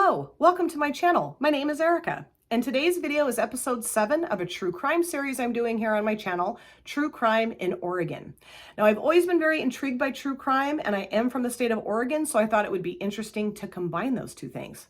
Hello, welcome to my channel. My name is Erica, and today's video is episode 7 of a true crime series I'm doing here on my channel, True Crime in Oregon. Now, I've always been very intrigued by true crime, and I am from the state of Oregon, so I thought it would be interesting to combine those two things.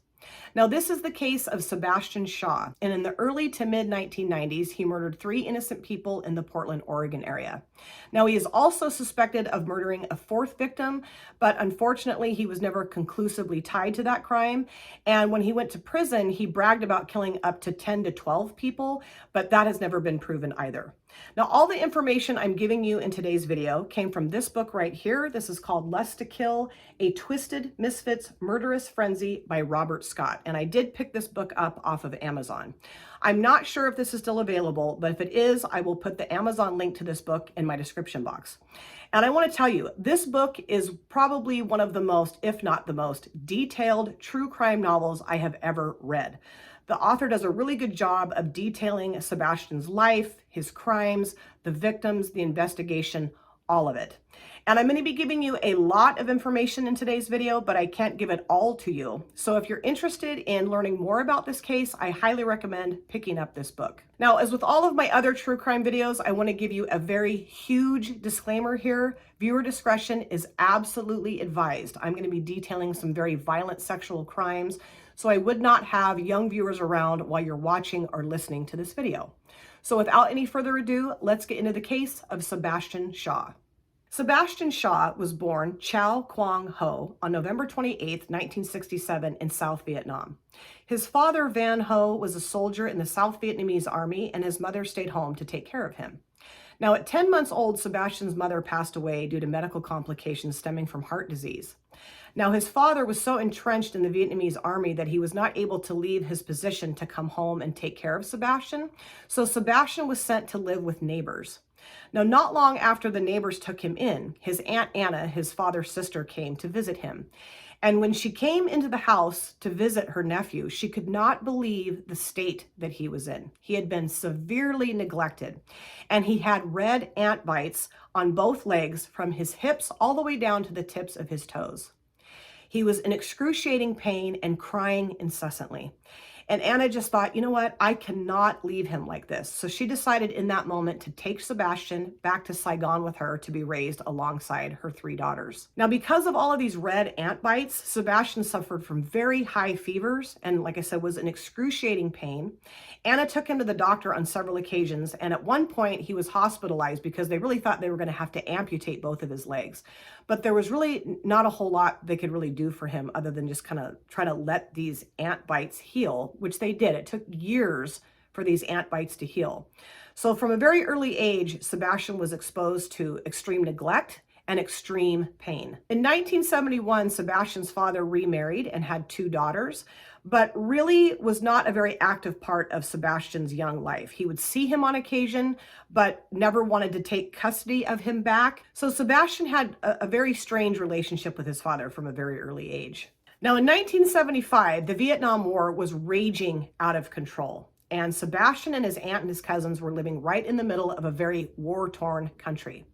Now, this is the case of Sebastian Shaw, and in the early to mid 1990s, he murdered 3 innocent people in the Portland, Oregon area. Now, he is also suspected of murdering a 4th victim, but unfortunately, he was never conclusively tied to that crime. And when he went to prison, he bragged about killing up to 10 to 12 people, but that has never been proven either. Now, all the information I'm giving you in today's video came from this book right here. This is called Lust to Kill, A Twisted Misfits Murderous Frenzy by Robert Scott. And I did pick this book up off of Amazon. I'm not sure if this is still available, but if it is, I will put the Amazon link to this book in my description box. And I want to tell you, this book is probably one of the most, if not the most, detailed true crime novels I have ever read. The author does a really good job of detailing Sebastian's life, his crimes, the victims, the investigation, all of it. And I'm going to be giving you a lot of information in today's video, but I can't give it all to you. So if you're interested in learning more about this case, I highly recommend picking up this book. Now, as with all of my other true crime videos, I want to give you a very huge disclaimer here. Viewer discretion is absolutely advised. I'm going to be detailing some very violent sexual crimes, so I would not have young viewers around while you're watching or listening to this video. So without any further ado, let's get into the case of Sebastian Shaw. Sebastian Shaw was born Chau Quang Ho on November 28, 1967 in South Vietnam. His father, Van Ho, was a soldier in the South Vietnamese army, and his mother stayed home to take care of him. Now, at 10 months old, Sebastian's mother passed away due to medical complications stemming from heart disease. Now, his father was so entrenched in the Vietnamese army that he was not able to leave his position to come home and take care of Sebastian, so Sebastian was sent to live with neighbors. Now, not long after the neighbors took him in, his Aunt Anna, his father's sister, came to visit him. And when she came into the house to visit her nephew, she could not believe the state that he was in. He had been severely neglected, and he had red ant bites on both legs from his hips all the way down to the tips of his toes. He was in excruciating pain and crying incessantly. And Anna just thought, you know what, I cannot leave him like this. So she decided in that moment to take Sebastian back to Saigon with her to be raised alongside her 3 daughters. Now, because of all of these red ant bites, Sebastian suffered from very high fevers and, like I said, was in excruciating pain. Anna took him to the doctor on several occasions, and at one point he was hospitalized because they really thought they were going to have to amputate both of his legs. But there was really not a whole lot they could really do for him other than just kind of try to let these ant bites heal, which they did. It took years for these ant bites to heal. So from a very early age, Sebastian was exposed to extreme neglect and extreme pain. In 1971, Sebastian's father remarried and had 2 daughters, but really was not a very active part of Sebastian's young life. He would see him on occasion, but never wanted to take custody of him back. So Sebastian had a very strange relationship with his father from a very early age. Now, in 1975, the Vietnam War was raging out of control, and Sebastian and his aunt and his cousins were living right in the middle of a very war-torn country.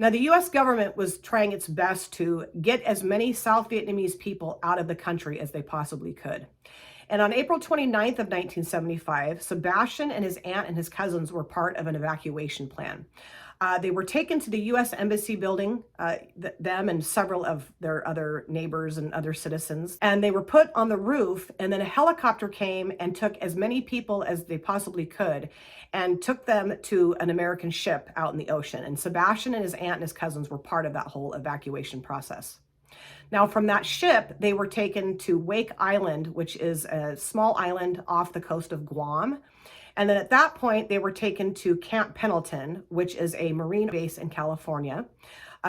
Now, the U.S. government was trying its best to get as many South Vietnamese people out of the country as they possibly could. And on April 29th of 1975, Sebastian and his aunt and his cousins were part of an evacuation plan. They were taken to the U.S. Embassy building, them and several of their other neighbors and other citizens, and they were put on the roof, and then a helicopter came and took as many people as they possibly could and took them to an American ship out in the ocean. And Sebastian and his aunt and his cousins were part of that whole evacuation process. Now, from that ship, they were taken to Wake Island, which is a small island off the coast of Guam. And then at that point, they were taken to Camp Pendleton, which is a Marine base in California.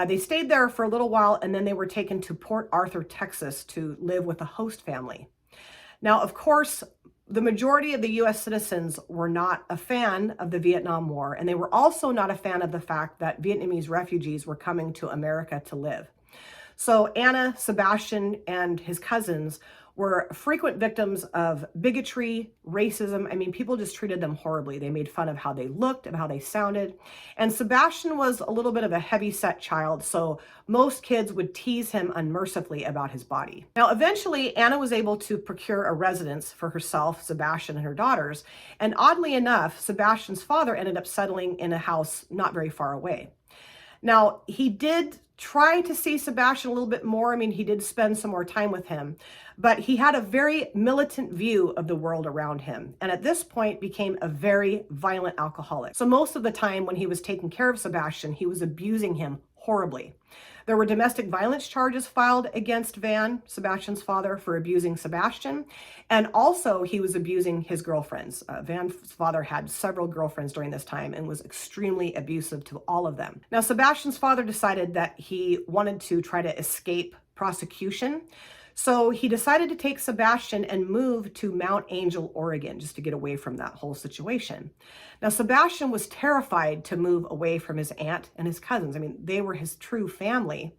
They stayed there for a little while, and then they were taken to Port Arthur, Texas, to live with a host family. Now, of course, the majority of the U.S. citizens were not a fan of the Vietnam War, and they were also not a fan of the fact that Vietnamese refugees were coming to America to live. So Anna, Sebastian, and his cousins were frequent victims of bigotry, racism. I mean, people just treated them horribly. They made fun of how they looked, of how they sounded. And Sebastian was a little bit of a heavy-set child, so most kids would tease him unmercifully about his body. Now, eventually, Anna was able to procure a residence for herself, Sebastian, and her daughters. And oddly enough, Sebastian's father ended up settling in a house not very far away. Now, he did try to see Sebastian a little bit more. I mean, he did spend some more time with him, but he had a very militant view of the world around him. And at this point became a very violent alcoholic. So most of the time when he was taking care of Sebastian, he was abusing him horribly. There were domestic violence charges filed against Van, Sebastian's father, for abusing Sebastian. And also he was abusing his girlfriends. Van's father had several girlfriends during this time and was extremely abusive to all of them. Now, Sebastian's father decided that he wanted to try to escape prosecution. So he decided to take Sebastian and move to Mount Angel, Oregon, just to get away from that whole situation. Now, Sebastian was terrified to move away from his aunt and his cousins. I mean, they were his true family.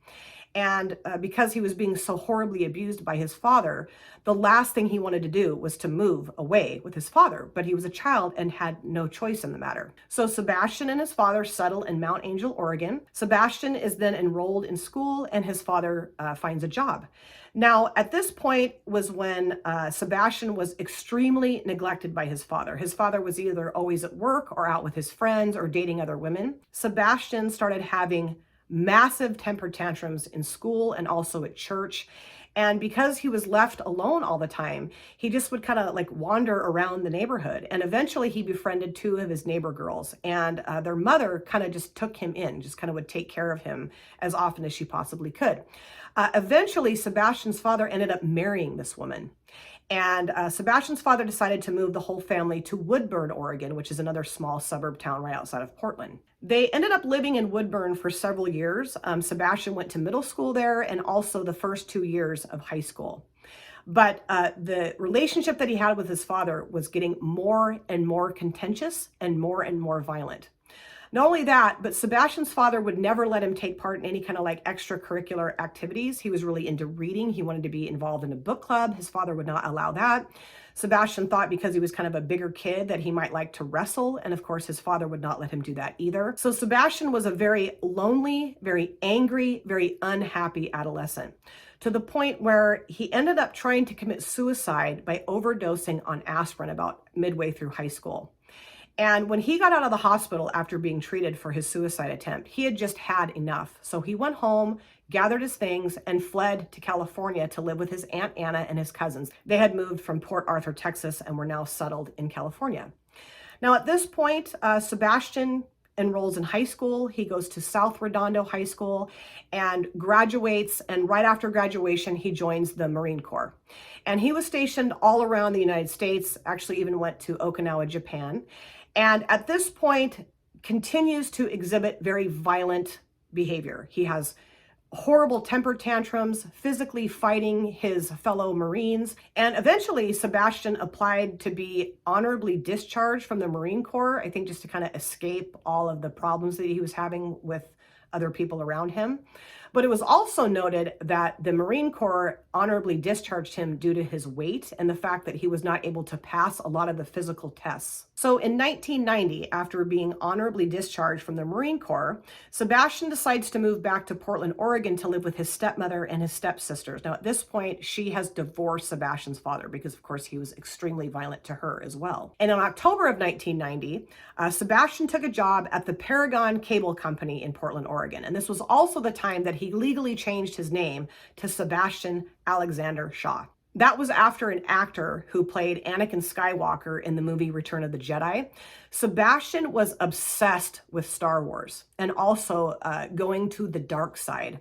And because he was being so horribly abused by his father, the last thing he wanted to do was to move away with his father. But he was a child and had no choice in the matter. So Sebastian and his father settle in Mount Angel, Oregon. Sebastian is then enrolled in school and his father finds a job. Now, at this point was when Sebastian was extremely neglected by his father. His father was either always at work or out with his friends or dating other women. Sebastian started having massive temper tantrums in school and also at church. And because he was left alone all the time, he just would kind of like wander around the neighborhood. And eventually he befriended two of his neighbor girls, and their mother kind of just took him in, just kind of would take care of him as often as she possibly could. Eventually, Sebastian's father ended up marrying this woman. And Sebastian's father decided to move the whole family to Woodburn, Oregon, which is another small suburb town right outside of Portland. They ended up living in Woodburn for several years. Sebastian went to middle school there and also the first 2 years of high school. But the relationship that he had with his father was getting more and more contentious and more violent. Not only that, but Sebastian's father would never let him take part in any kind of like extracurricular activities. He was really into reading. He wanted to be involved in a book club. His father would not allow that. Sebastian thought because he was kind of a bigger kid that he might like to wrestle. And of course, his father would not let him do that either. So Sebastian was a very lonely, very angry, very unhappy adolescent, to the point where he ended up trying to commit suicide by overdosing on aspirin about midway through high school. And when he got out of the hospital after being treated for his suicide attempt, he had just had enough. So he went home, gathered his things, and fled to California to live with his Aunt Anna and his cousins. They had moved from Port Arthur, Texas, and were now settled in California. Now, at this point, Sebastian enrolls in high school. He goes to South Redondo High School and graduates. And right after graduation, he joins the Marine Corps. And he was stationed all around the United States, actually even went to Okinawa, Japan. And at this point, continues to exhibit very violent behavior. He has horrible temper tantrums, physically fighting his fellow Marines. And eventually, Sebastian applied to be honorably discharged from the Marine Corps, I think just to kind of escape all of the problems that he was having with other people around him. But it was also noted that the Marine Corps honorably discharged him due to his weight and the fact that he was not able to pass a lot of the physical tests. So in 1990, after being honorably discharged from the Marine Corps, Sebastian decides to move back to Portland, Oregon to live with his stepmother and his stepsisters. Now, at this point, she has divorced Sebastian's father because, of course, he was extremely violent to her as well. And in October of 1990, Sebastian took a job at the Paragon Cable Company in Portland, Oregon. And this was also the time that he legally changed his name to Sebastian Alexander Shaw. That was after an actor who played Anakin Skywalker in the movie Return of the Jedi. Sebastian was obsessed with Star Wars and also going to the dark side.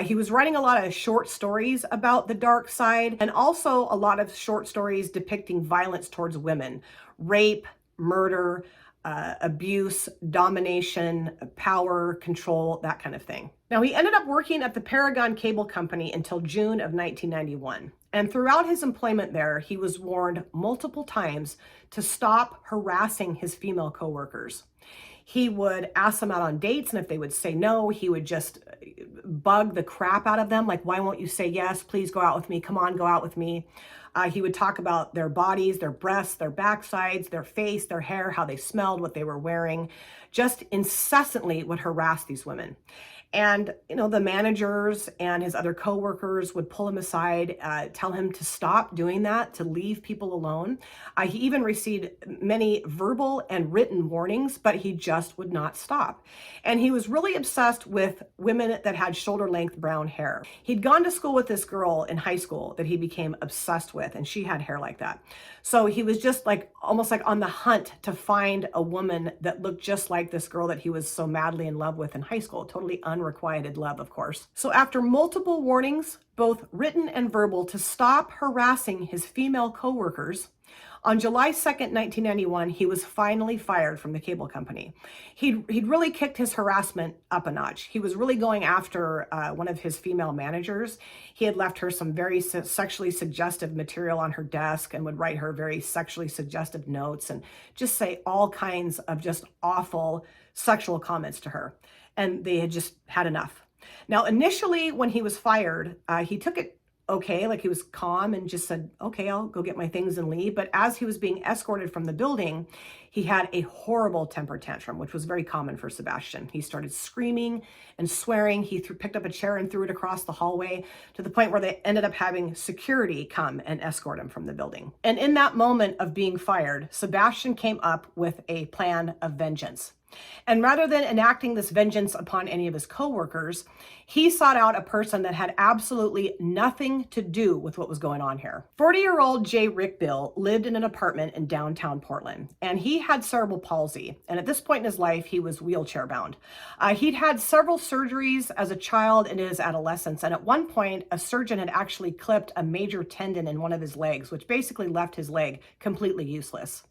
He was writing a lot of short stories about the dark side and also a lot of short stories depicting violence towards women, rape, murder, abuse, domination, power, control, that kind of thing. Now, he ended up working at the Paragon Cable Company until June of 1991. And throughout his employment there, he was warned multiple times to stop harassing his female coworkers. He would ask them out on dates, and if they would say no, he would just bug the crap out of them. Like, why won't you say yes? Please go out with me. Come on, go out with me. He would talk about their bodies, their breasts, their backsides, their face, their hair, how they smelled, what they were wearing. Just incessantly would harass these women. And, the managers and his other coworkers would pull him aside, tell him to stop doing that, to leave people alone. He even received many verbal and written warnings, but he just would not stop. And he was really obsessed with women that had shoulder-length brown hair. He'd gone to school with this girl in high school that he became obsessed with, and she had hair like that. So he was just almost like on the hunt to find a woman that looked just like this girl that he was so madly in love with in high school. Totally unrequited love, of course. So after multiple warnings, both written and verbal, to stop harassing his female coworkers, on July 2nd, 1991, he was finally fired from the cable company. He'd really kicked his harassment up a notch. He was really going after one of his female managers. He had left her some very sexually suggestive material on her desk and would write her very sexually suggestive notes and just say all kinds of just awful sexual comments to her. And they had just had enough. Now, initially, when he was fired, he took it okay, like he was calm and just said, okay, I'll go get my things and leave. But as he was being escorted from the building, he had a horrible temper tantrum, which was very common for Sebastian. He started screaming and swearing. He picked up a chair and threw it across the hallway, to the point where they ended up having security come and escort him from the building. And in that moment of being fired, Sebastian came up with a plan of vengeance. And rather than enacting this vengeance upon any of his coworkers, he sought out a person that had absolutely nothing to do with what was going on here. 40-year-old Jay Rickbill lived in an apartment in downtown Portland, and he had cerebral palsy. And at this point in his life, he was wheelchair bound. He'd had several surgeries as a child and in his adolescence. And at one point, a surgeon had actually clipped a major tendon in one of his legs, which basically left his leg completely useless.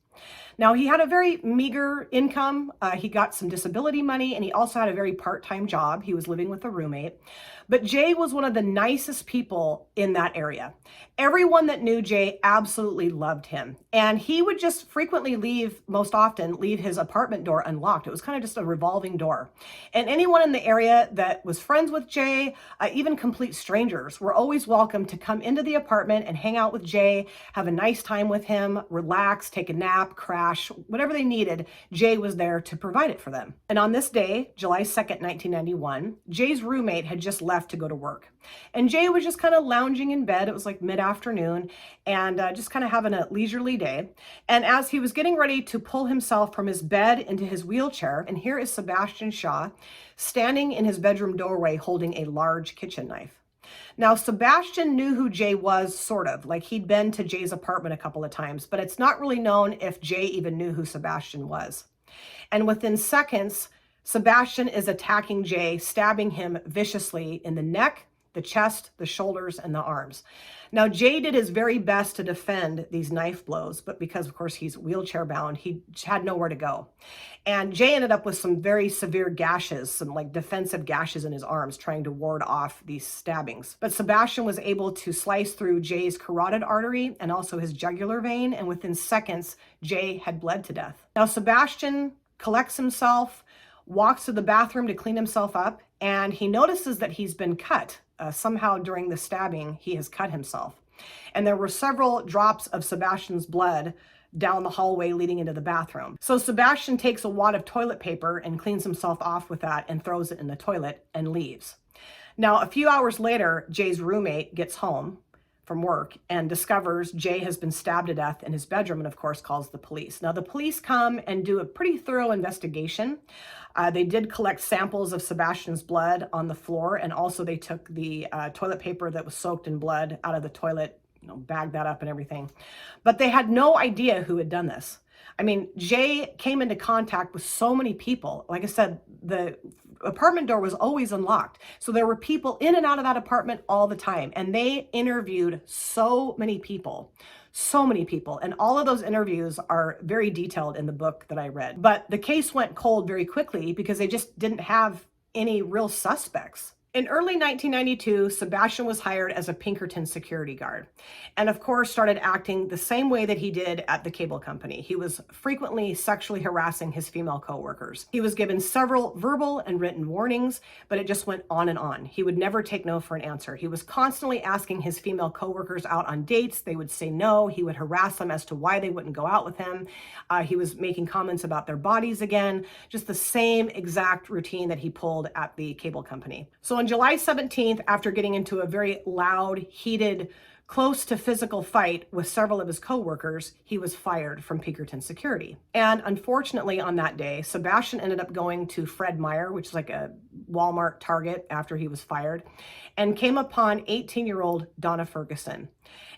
Now, he had a very meager income. He got some disability money, and he also had a very part-time job. He was living with a roommate. But Jay was one of the nicest people in that area. Everyone that knew Jay absolutely loved him. And he would just frequently most often leave his apartment door unlocked. It was kind of just a revolving door. And anyone in the area that was friends with Jay, even complete strangers, were always welcome to come into the apartment and hang out with Jay, have a nice time with him, relax, take a nap, crash, whatever they needed. Jay was there to provide it for them. And on this day, July 2nd, 1991, Jay's roommate had just left to go to work. And Jay was just kind of lounging in bed. It was like mid-afternoon, and just kind of having a leisurely day. And as he was getting ready to pull himself from his bed into his wheelchair, and here is Sebastian Shaw standing in his bedroom doorway holding a large kitchen knife. Now, Sebastian knew who Jay was, sort of, like he'd been to Jay's apartment a couple of times, but it's not really known if Jay even knew who Sebastian was. And within seconds, Sebastian is attacking Jay, stabbing him viciously in the neck, the chest, the shoulders, and the arms. Now, Jay did his very best to defend these knife blows, but because, of course, he's wheelchair bound, he had nowhere to go. And Jay ended up with some very severe gashes, some defensive gashes in his arms, trying to ward off these stabbings. But Sebastian was able to slice through Jay's carotid artery and also his jugular vein, and within seconds, Jay had bled to death. Now, Sebastian collects himself, walks to the bathroom to clean himself up, and he notices that he's been cut. Somehow during the stabbing, he has cut himself. And there were several drops of Sebastian's blood down the hallway leading into the bathroom. So Sebastian takes a wad of toilet paper and cleans himself off with that and throws it in the toilet and leaves. Now, a few hours later, Jay's roommate gets home from work and discovers Jay has been stabbed to death in his bedroom, and of course calls the police. Now, the police come and do a pretty thorough investigation. They did collect samples of Sebastian's blood on the floor, and also they took the toilet paper that was soaked in blood out of the toilet, bagged that up and everything. But they had no idea who had done this. I mean, Jay came into contact with so many people. Like I said, the apartment door was always unlocked. So there were people in and out of that apartment all the time. And they interviewed so many people. And all of those interviews are very detailed in the book that I read. But the case went cold very quickly because they just didn't have any real suspects. In early 1992, Sebastian was hired as a Pinkerton security guard, and of course started acting the same way that he did at the cable company. He was frequently sexually harassing his female coworkers. He was given several verbal and written warnings, but it just went on and on. He would never take no for an answer. He was constantly asking his female coworkers out on dates. They would say no. He would harass them as to why they wouldn't go out with him. He was making comments about their bodies again, just the same exact routine that he pulled at the cable company. So on July 17th, after getting into a very loud, heated, close to physical fight with several of his coworkers, he was fired from Pinkerton Security. And unfortunately on that day, Sebastian ended up going to Fred Meyer, which is like a Walmart Target after he was fired, and came upon 18-year-old Donna Ferguson.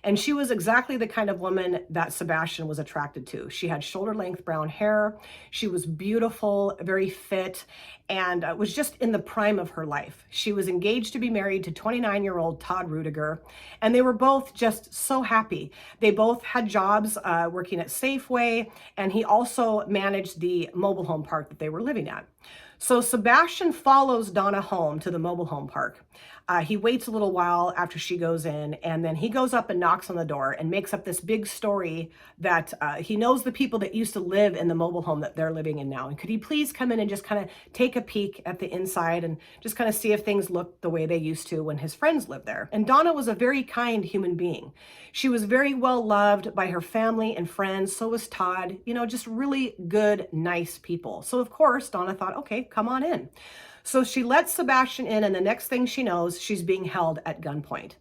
And she was exactly the kind of woman that Sebastian was attracted to. She had shoulder-length brown hair. She was beautiful, very fit, and was just in the prime of her life. She was engaged to be married to 29-year-old Todd Rudiger, and they were both just so happy. They both had jobs working at Safeway, and he also managed the mobile home park that they were living at. So Sebastian follows Donna home to the mobile home park. He waits a little while after she goes in, and then he goes up and knocks on the door and makes up this big story that he knows the people that used to live in the mobile home that they're living in now. And could he please come in and just kind of take a peek at the inside and just kind of see if things look the way they used to when his friends lived there. And Donna was a very kind human being. She was very well loved by her family and friends. So was Todd, you know, just really good, nice people. So of course, Donna thought, okay, come on in. So she lets Sebastian in, and the next thing she knows, she's being held at gunpoint.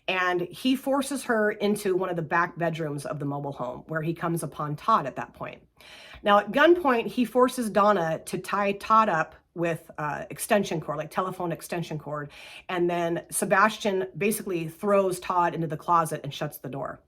And he forces her into one of the back bedrooms of the mobile home, where he comes upon Todd at that point. Now at gunpoint, he forces Donna to tie Todd up with extension cord, like telephone extension cord. And then Sebastian basically throws Todd into the closet and shuts the door.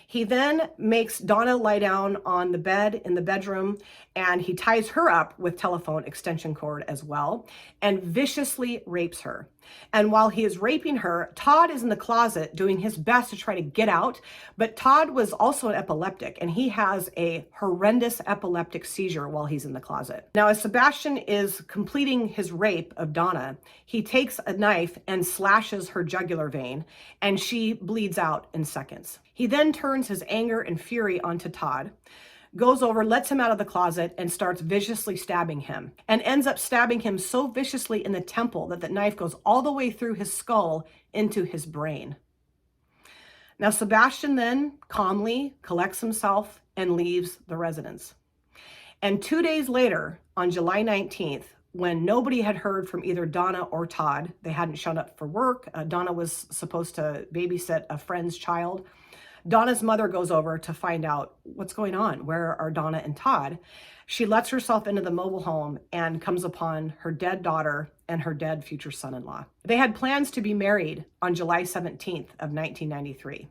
He then makes Donna lie down on the bed in the bedroom, and he ties her up with telephone extension cord as well, and viciously rapes her. And while he is raping her, Todd is in the closet doing his best to try to get out, but Todd was also an epileptic, and he has a horrendous epileptic seizure while he's in the closet. Now, as Sebastian is completing his rape of Donna, he takes a knife and slashes her jugular vein, and she bleeds out in seconds. He then turns his anger and fury onto Todd, goes over, lets him out of the closet, and starts viciously stabbing him, and ends up stabbing him so viciously in the temple that the knife goes all the way through his skull into his brain. Now, Sebastian then calmly collects himself and leaves the residence. And 2 days later, on July 19th, when nobody had heard from either Donna or Todd, they hadn't shown up for work. Donna was supposed to babysit a friend's child. Donna's mother goes over to find out what's going on. Where are Donna and Todd? She lets herself into the mobile home and comes upon her dead daughter and her dead future son-in-law. They had plans to be married on July 17th of 1993.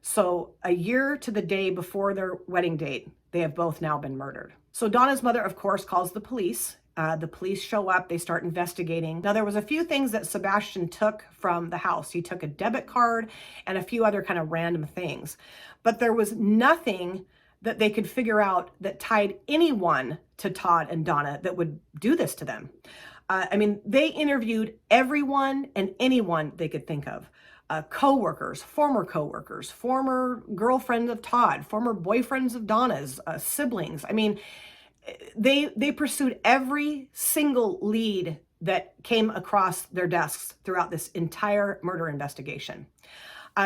So a year to the day before their wedding date, they have both now been murdered. So Donna's mother, of course, calls the police. The police show up, they start investigating. Now, there was a few things that Sebastian took from the house. He took a debit card and a few other kind of random things, but there was nothing that they could figure out that tied anyone to Todd and Donna that would do this to them. I mean, they interviewed everyone and anyone they could think of. Coworkers, former girlfriend of Todd, former boyfriends of Donna's, siblings. I mean, they pursued every single lead that came across their desks throughout this entire murder investigation.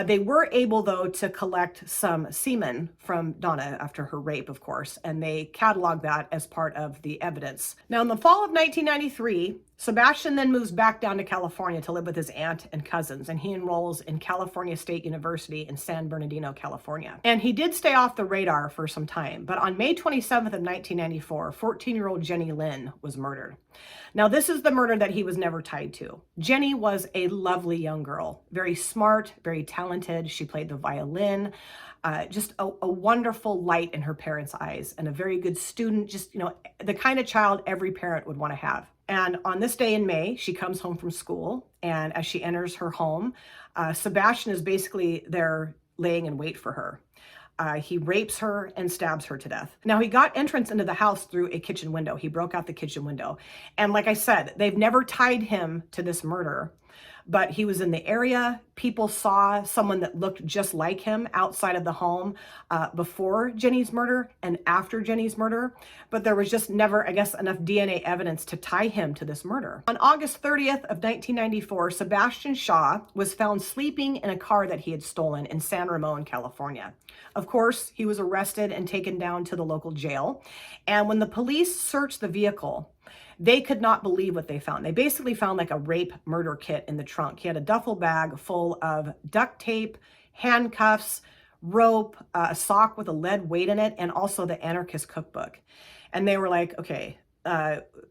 They were able, though, to collect some semen from Donna after her rape, of course, and they cataloged that as part of the evidence. Now, in the fall of 1993, Sebastian then moves back down to California to live with his aunt and cousins, and he enrolls in California State University in San Bernardino, California. And he did stay off the radar for some time, but on May 27th of 1994, 14-year-old Jenny Lynn was murdered. Now, this is the murder that he was never tied to. Jenny was a lovely young girl, very smart, very talented. She played the violin, just a wonderful light in her parents' eyes, and a very good student, just, you know, the kind of child every parent would want to have. And on this day in May, she comes home from school, and as she enters her home, Sebastian is basically there laying in wait for her. He rapes her and stabs her to death. Now, he got entrance into the house through a kitchen window. He broke out the kitchen window. And like I said, they've never tied him to this murder, but he was in the area. People saw someone that looked just like him outside of the home before Jenny's murder and after Jenny's murder, but there was just never, I guess, enough DNA evidence to tie him to this murder. On August 30th of 1994, Sebastian Shaw was found sleeping in a car that he had stolen in San Ramon, California. Of course, he was arrested and taken down to the local jail. And when the police searched the vehicle, they could not believe what they found. They basically found like a rape murder kit in the trunk. He had a duffel bag full of duct tape, handcuffs, rope, a sock with a lead weight in it, and also the anarchist cookbook. And they were like, okay,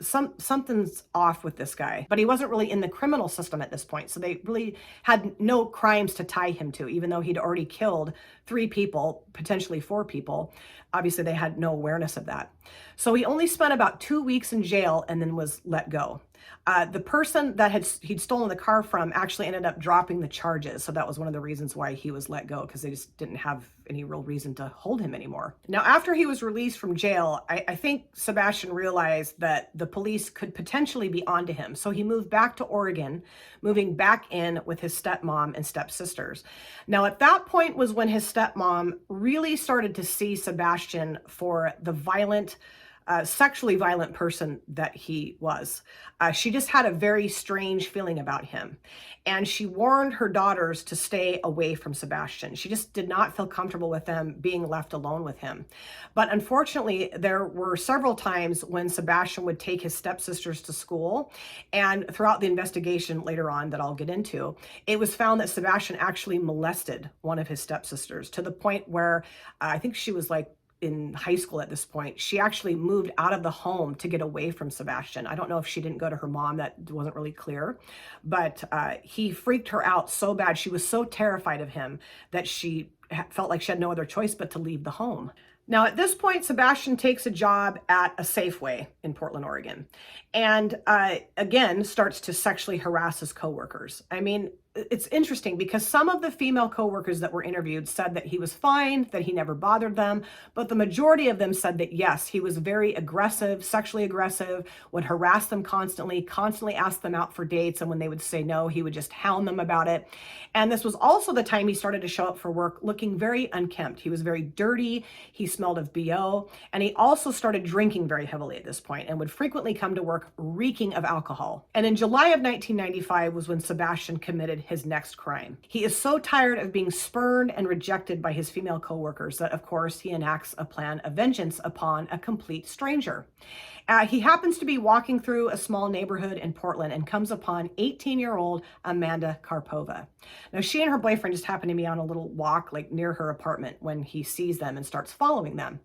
something's off with this guy. But he wasn't really in the criminal system at this point, so they really had no crimes to tie him to, even though he'd already killed 3 people, potentially 4 people. Obviously, they had no awareness of that. So he only spent about 2 weeks in jail and then was let go. The person that he'd stolen the car from actually ended up dropping the charges. So that was one of the reasons why he was let go, because they just didn't have any real reason to hold him anymore. Now, after he was released from jail, I think Sebastian realized that the police could potentially be onto him. So he moved back to Oregon, moving back in with his stepmom and stepsisters. Now, at that point was when his stepmom really started to see Sebastian for the violent, sexually violent person that he was. She just had a very strange feeling about him. And she warned her daughters to stay away from Sebastian. She just did not feel comfortable with them being left alone with him. But unfortunately, there were several times when Sebastian would take his stepsisters to school. And throughout the investigation later on that I'll get into, it was found that Sebastian actually molested one of his stepsisters to the point where I think she was like in high school at this point. She actually moved out of the home to get away from Sebastian. I don't know if she didn't go to her mom, that wasn't really clear, but he freaked her out so bad. She was so terrified of him that she felt like she had no other choice but to leave the home. Now, at this point, Sebastian takes a job at a Safeway in Portland, Oregon, and again, starts to sexually harass his coworkers. I mean, it's interesting because some of the female coworkers that were interviewed said that he was fine, that he never bothered them, but the majority of them said that yes, he was very aggressive, sexually aggressive, would harass them constantly ask them out for dates, and when they would say no, he would just hound them about it. And this was also the time he started to show up for work looking very unkempt. He was very dirty, he smelled of BO, and he also started drinking very heavily at this point and would frequently come to work reeking of alcohol. And in July of 1995 was when Sebastian committed his next crime. He is so tired of being spurned and rejected by his female coworkers that, of course, he enacts a plan of vengeance upon a complete stranger. He happens to be walking through a small neighborhood in Portland and comes upon 18-year-old Amanda Karpova. Now, she and her boyfriend just happen to be on a little walk like near her apartment when he sees them and starts following them.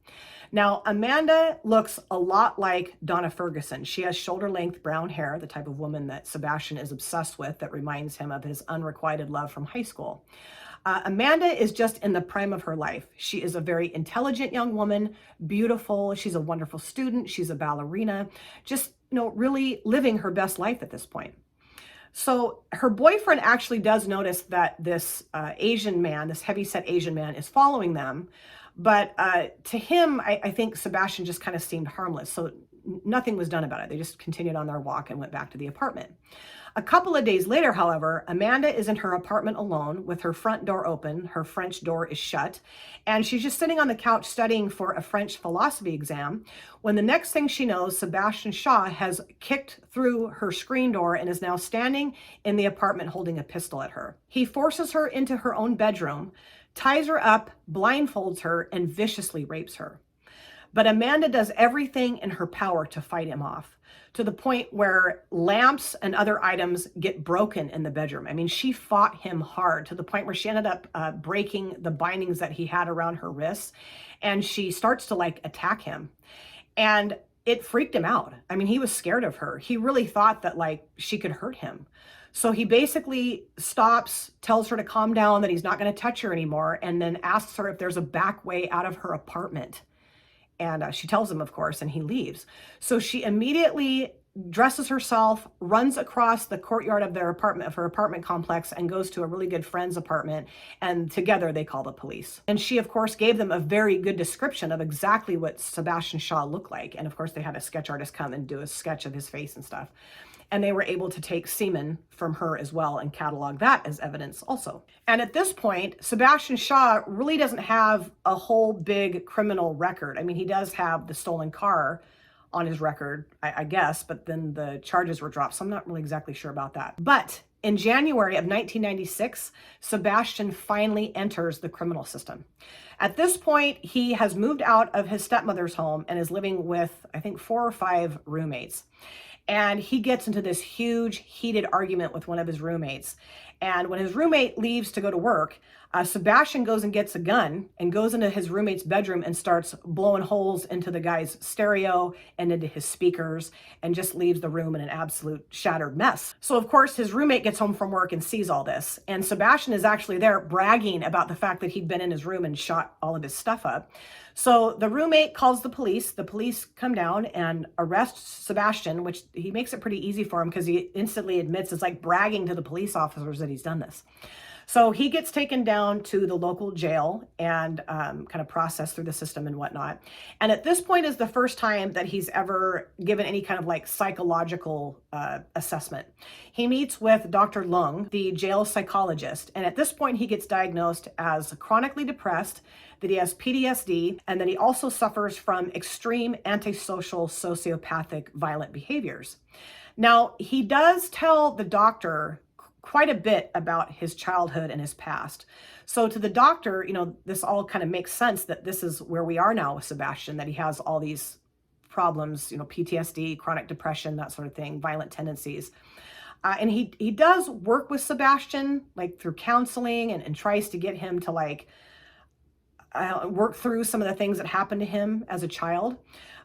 Now, Amanda looks a lot like Donna Ferguson. She has shoulder-length brown hair, the type of woman that Sebastian is obsessed with, that reminds him of his unrequited love from high school. Amanda is just in the prime of her life. She is a very intelligent young woman, beautiful. She's a wonderful student. She's a ballerina, just, really living her best life at this point. So her boyfriend actually does notice that this Asian man, this heavyset Asian man, is following them. But to him, I think Sebastian just kind of seemed harmless. So nothing was done about it. They just continued on their walk and went back to the apartment. A couple of days later, however, Amanda is in her apartment alone with her front door open. Her French door is shut, and she's just sitting on the couch studying for a French philosophy exam when the next thing she knows, Sebastian Shaw has kicked through her screen door and is now standing in the apartment holding a pistol at her. He forces her into her own bedroom, ties her up, blindfolds her, and viciously rapes her. But Amanda does everything in her power to fight him off, to the point where lamps and other items get broken in the bedroom. I mean, she fought him hard to the point where she ended up breaking the bindings that he had around her wrists, and she starts to attack him. And it freaked him out. I mean, he was scared of her. He really thought that she could hurt him. So he basically stops, tells her to calm down, that he's not going to touch her anymore, and then asks her if there's a back way out of her apartment. And she tells him, of course, and he leaves. So she immediately dresses herself, runs across the courtyard of her apartment complex, and goes to a really good friend's apartment, and together they call the police. And she, of course, gave them a very good description of exactly what Sebastian Shaw looked like. And of course, they had a sketch artist come and do a sketch of his face and stuff. And they were able to take semen from her as well and catalog that as evidence also. And at this point, Sebastian Shaw really doesn't have a whole big criminal record. I mean, he does have the stolen car on his record, I guess, but then the charges were dropped, so I'm not really exactly sure about that. But in January of 1996, Sebastian finally enters the criminal system. At this point, he has moved out of his stepmother's home and is living with, I think, 4 or 5 roommates. And he gets into this huge, heated argument with one of his roommates. And when his roommate leaves to go to work, Sebastian goes and gets a gun and goes into his roommate's bedroom and starts blowing holes into the guy's stereo and into his speakers, and just leaves the room in an absolute shattered mess. So of course his roommate gets home from work and sees all this, and Sebastian is actually there bragging about the fact that he'd been in his room and shot all of his stuff up. So the roommate calls the police. The police come down and arrest Sebastian, which he makes it pretty easy for him because he instantly admits it's like bragging to the police officers that he's done this. So he gets taken down to the local jail and kind of processed through the system and whatnot. And at this point is the first time that he's ever given any kind of like psychological assessment. He meets with Dr. Lung, the jail psychologist. And at this point, he gets diagnosed as chronically depressed, that he has PTSD, and that he also suffers from extreme antisocial, sociopathic, violent behaviors. Now, he does tell the doctor quite a bit about his childhood and his past. So to the doctor, you know, this all kind of makes sense that this is where we are now with Sebastian, that he has all these problems, you know, PTSD, chronic depression, that sort of thing, violent tendencies. And he does work with Sebastian, like through counseling, and tries to get him to like work through some of the things that happened to him as a child.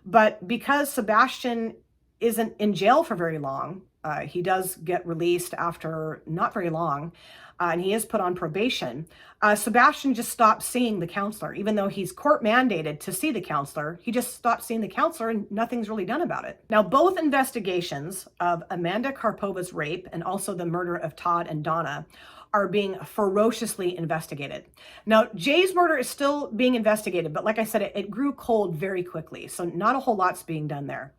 But because Sebastian isn't in jail for very long, he does get released after not very long, and he is put on probation. Sebastian just stopped seeing the counselor. Even though he's court mandated to see the counselor, he just stopped seeing the counselor and nothing's really done about it. Now, both investigations of Amanda Karpova's rape and also the murder of Todd and Donna are being ferociously investigated. Now, Jay's murder is still being investigated, but like I said, it grew cold very quickly, so not a whole lot's being done there.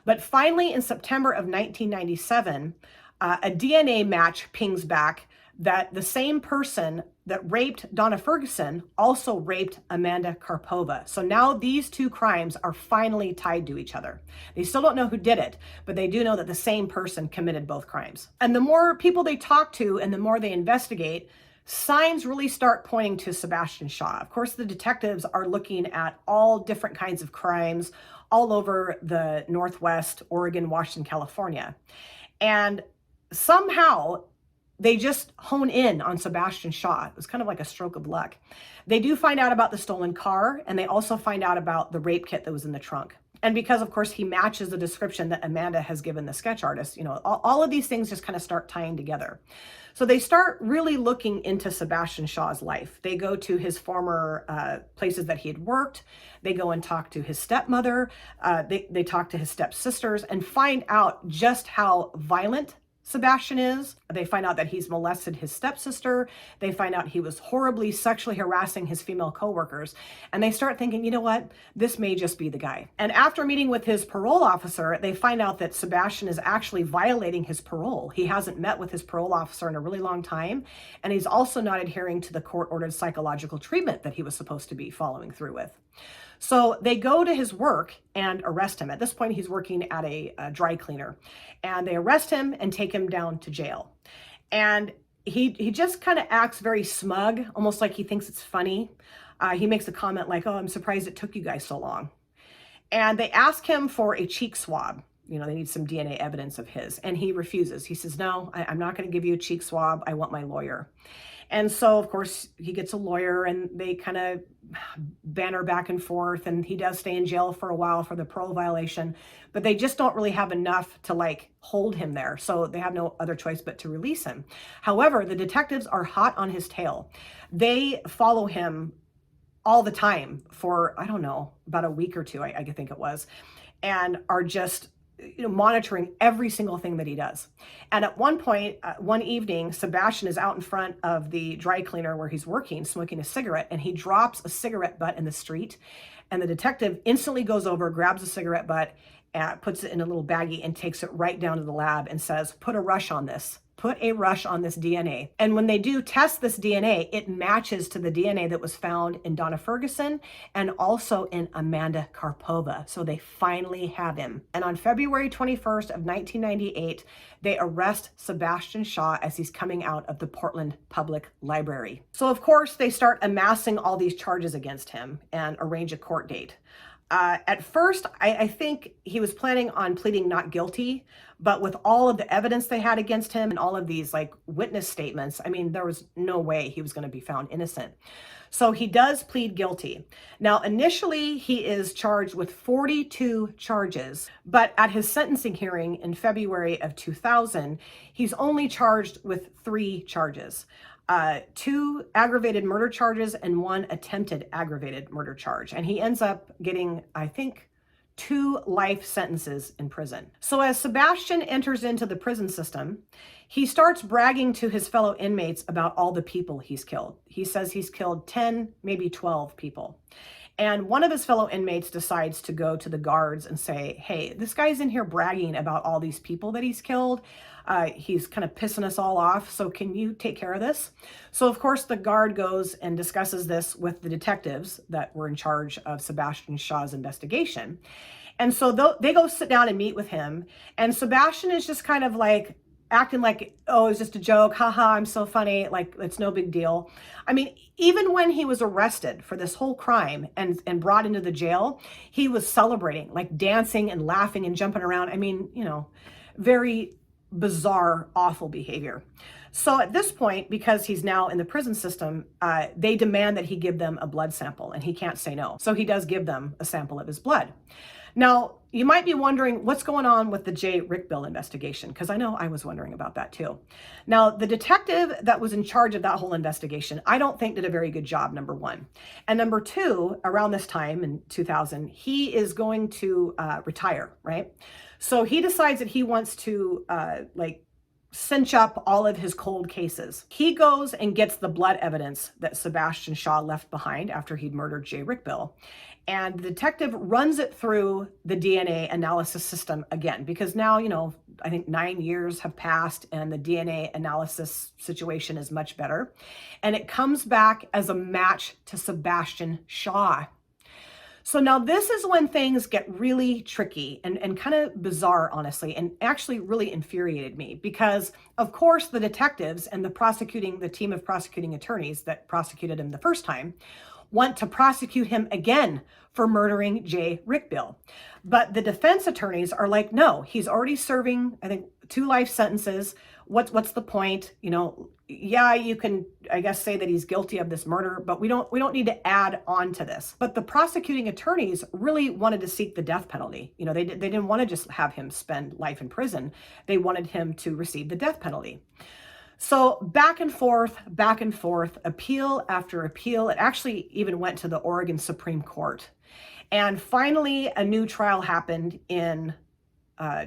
But finally, in September of 1997, a DNA match pings back that the same person that raped Donna Ferguson also raped Amanda Karpova. So now these two crimes are finally tied to each other. They still don't know who did it, but they do know that the same person committed both crimes. And the more people they talk to and the more they investigate, signs really start pointing to Sebastian Shaw. Of course, the detectives are looking at all different kinds of crimes all over the Northwest, Oregon, Washington, California. And somehow they just hone in on Sebastian Shaw. It was kind of like a stroke of luck. They do find out about the stolen car, and they also find out about the rape kit that was in the trunk. And because, of course, he matches the description that Amanda has given the sketch artist, you know, all of these things just kind of start tying together. So they start really looking into Sebastian Shaw's life. They go to his former places that he had worked. They go and talk to his stepmother. They talk to his stepsisters and find out just how violent Sebastian is. They find out that he's molested his stepsister. They find out he was horribly sexually harassing his female coworkers. And they start thinking, you know what, this may just be the guy. And after meeting with his parole officer, they find out that Sebastian is actually violating his parole. He hasn't met with his parole officer in a really long time. And he's also not adhering to the court-ordered psychological treatment that he was supposed to be following through with. So they go to his work and arrest him. At this point, he's working at a dry cleaner. And they arrest him and take him down to jail. And he just kind of acts very smug, almost like he thinks it's funny. He makes a comment like, oh, I'm surprised it took you guys so long. And they ask him for a cheek swab. You know, they need some DNA evidence of his. And he refuses. He says, no, I'm not going to give you a cheek swab. I want my lawyer. And so, of course, he gets a lawyer and they kind of banter back and forth, and he does stay in jail for a while for the parole violation, but they just don't really have enough to like hold him there. So they have no other choice but to release him. However, the detectives are hot on his tail. They follow him all the time for, I don't know, about a week or two, I think it was, and are just monitoring every single thing that he does. And at one point, one evening, Sebastian is out in front of the dry cleaner where he's working, smoking a cigarette, and he drops a cigarette butt in the street. And the detective instantly goes over, grabs a cigarette butt, puts it in a little baggie and takes it right down to the lab and says, put a rush on this. Put a rush on this DNA. And when they do test this DNA, it matches to the DNA that was found in Donna Ferguson and also in Amanda Karpova. So they finally have him. And on February 21st of 1998, they arrest Sebastian Shaw as he's coming out of the Portland Public Library. So of course, they start amassing all these charges against him and arrange a court date. At first, I think he was planning on pleading not guilty, but with all of the evidence they had against him and all of these like witness statements, I mean, there was no way he was going to be found innocent. So he does plead guilty. Now, initially, he is charged with 42 charges, but at his sentencing hearing in February of 2000, he's only charged with 3 charges. 2 aggravated murder charges and 1 attempted aggravated murder charge. And he ends up getting, I think, 2 life sentences in prison. So as Sebastian enters into the prison system, he starts bragging to his fellow inmates about all the people he's killed. He says he's killed 10, maybe 12 people. And one of his fellow inmates decides to go to the guards and say, hey, this guy's in here bragging about all these people that he's killed. He's kind of pissing us all off. So can you take care of this? So of course the guard goes and discusses this with the detectives that were in charge of Sebastian Shaw's investigation. And so they go sit down and meet with him. And Sebastian is just kind of like acting like, oh, it's just a joke. Haha, I'm so funny. Like, it's no big deal. I mean, even when he was arrested for this whole crime and brought into the jail, he was celebrating, like dancing and laughing and jumping around. I mean, very bizarre, awful behavior. So at this point, because he's now in the prison system, they demand that he give them a blood sample, and he can't say no. So he does give them a sample of his blood. Now, you might be wondering what's going on with the Jay Rickbill investigation, because I know I was wondering about that too. Now, the detective that was in charge of that whole investigation, I don't think did a very good job, number one. And number two, around this time in 2000, he is going to retire, right? So he decides that he wants to cinch up all of his cold cases. He goes and gets the blood evidence that Sebastian Shaw left behind after he'd murdered Jay Rickbill. And the detective runs it through the DNA analysis system again, because now, I think 9 years have passed and the DNA analysis situation is much better. And it comes back as a match to Sebastian Shaw. So now this is when things get really tricky and kind of bizarre, honestly, and actually really infuriated me because, of course, the detectives and the team of prosecuting attorneys that prosecuted him the first time want to prosecute him again for murdering Jay Rickbill. But the defense attorneys are like, no, he's already serving, I think, 2 life sentences. What's the point? Yeah, you can, I guess, say that he's guilty of this murder, but we don't need to add on to this. But the prosecuting attorneys really wanted to seek the death penalty. They didn't want to just have him spend life in prison. They wanted him to receive the death penalty. So back and forth, appeal after appeal. It actually even went to the Oregon Supreme Court. And finally, a new trial happened in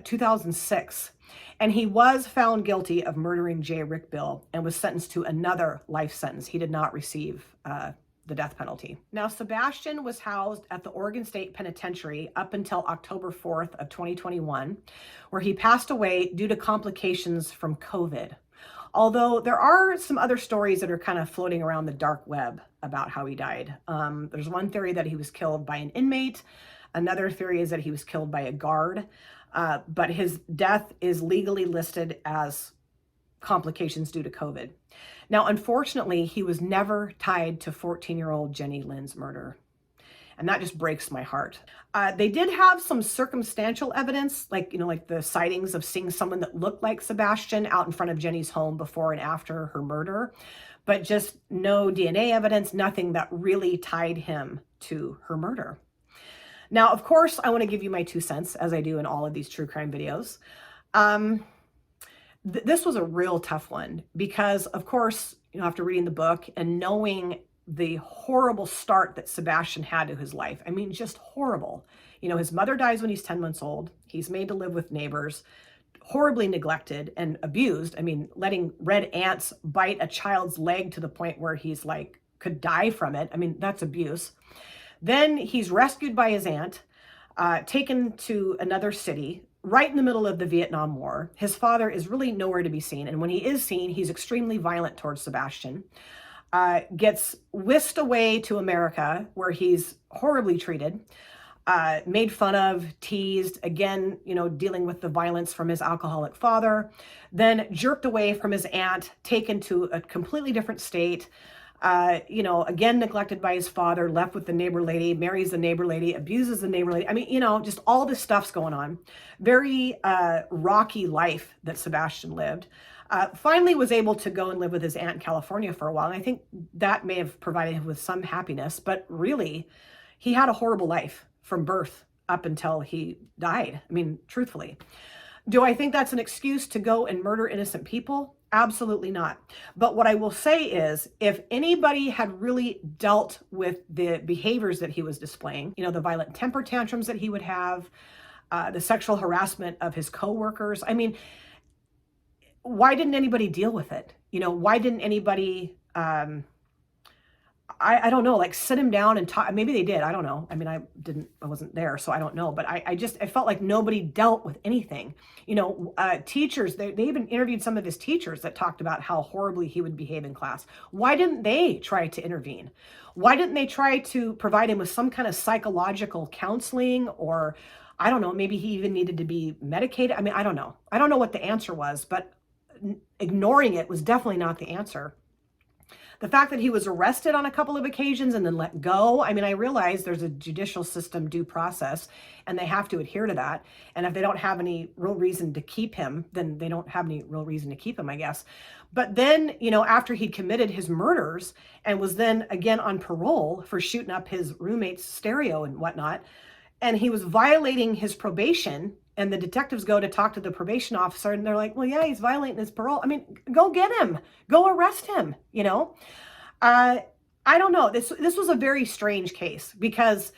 2006. And he was found guilty of murdering Jay Rickbill and was sentenced to another life sentence. He did not receive the death penalty. Now, Sebastian was housed at the Oregon State Penitentiary up until October 4th of 2021, where he passed away due to complications from COVID. Although there are some other stories that are kind of floating around the dark web about how he died. There's one theory that he was killed by an inmate. Another theory is that he was killed by a guard. But his death is legally listed as complications due to COVID. Now, unfortunately, he was never tied to 14-year-old Jenny Lynn's murder. And that just breaks my heart. They did have some circumstantial evidence, like the sightings of seeing someone that looked like Sebastian out in front of Jenny's home before and after her murder, but just no DNA evidence, nothing that really tied him to her murder. Now, of course, I want to give you my 2 cents, as I do in all of these true crime videos. This was a real tough one because, of course, after reading the book and knowing the horrible start that Sebastian had to his life. I mean, just horrible. You know, his mother dies when he's 10 months old. He's made to live with neighbors, horribly neglected and abused. I mean, letting red ants bite a child's leg to the point where he's like, could die from it. I mean, that's abuse. Then he's rescued by his aunt, taken to another city, right in the middle of the Vietnam War. His father is really nowhere to be seen. And when he is seen, he's extremely violent towards Sebastian. Gets whisked away to America, where he's horribly treated, made fun of, teased, again, you know, dealing with the violence from his alcoholic father, then jerked away from his aunt, taken to a completely different state, you know, again, neglected by his father, left with the neighbor lady, marries the neighbor lady, abuses the neighbor lady. I mean, you know, just all this stuff's going on. Very rocky life that Sebastian lived. Finally was able to go and live with his aunt in California for a while. And I think that may have provided him with some happiness, but really he had a horrible life from birth up until he died. I mean, truthfully. Do I think that's an excuse to go and murder innocent people? Absolutely not. But what I will say is, if anybody had really dealt with the behaviors that he was displaying, you know, the violent temper tantrums that he would have, the sexual harassment of his coworkers, I mean, why didn't anybody deal with it? You know, why didn't anybody, I don't know, like sit him down and talk? Maybe they did. I don't know. I mean, I wasn't there, so I don't know. But I felt like nobody dealt with anything. You know, teachers, they even interviewed some of his teachers that talked about how horribly he would behave in class. Why didn't they try to intervene? Why didn't they try to provide him with some kind of psychological counseling, or I don't know, maybe he even needed to be medicated? I mean, I don't know. I don't know what the answer was, but ignoring it was definitely not the answer. The fact that he was arrested on a couple of occasions and then let go, I mean, I realize there's a judicial system due process and they have to adhere to that. And if they don't have any real reason to keep him, then they don't have any real reason to keep him, I guess. But then, you know, after he'd committed his murders and was then again on parole for shooting up his roommate's stereo and whatnot, and he was violating his probation, and the detectives go to talk to the probation officer and they're like, well, yeah, he's violating his parole. I mean, go get him, go arrest him, you know? I don't know. This was a very strange case because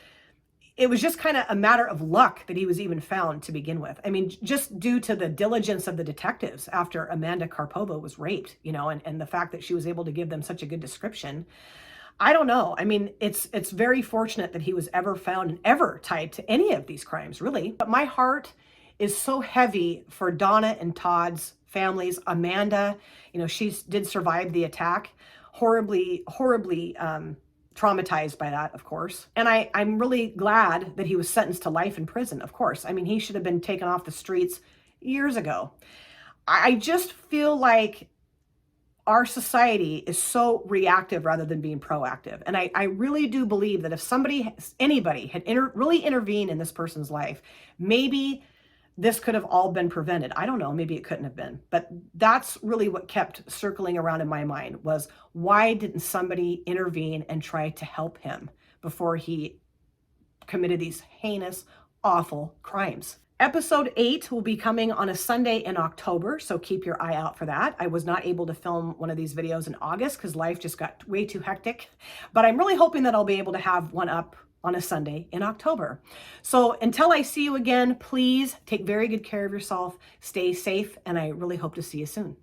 it was just kind of a matter of luck that he was even found to begin with. I mean, just due to the diligence of the detectives after Amanda Karpova was raped, you know, and the fact that she was able to give them such a good description. I don't know. I mean, it's very fortunate that he was ever found and ever tied to any of these crimes, really. But my heart is so heavy for Donna and Todd's families. Amanda, you know, she did survive the attack. Horribly traumatized by that, of course. And I'm really glad that he was sentenced to life in prison, of course. I mean, he should have been taken off the streets years ago. I just feel like our society is so reactive rather than being proactive. And I really do believe that if anybody had really intervened in this person's life, maybe this could have all been prevented. I don't know, maybe it couldn't have been. But that's really what kept circling around in my mind was, why didn't somebody intervene and try to help him before he committed these heinous, awful crimes? Episode 8 will be coming on a Sunday in October, so keep your eye out for that. I was not able to film one of these videos in August because life just got way too hectic, but I'm really hoping that I'll be able to have one up on a Sunday in October. So until I see you again, please take very good care of yourself, stay safe, and I really hope to see you soon.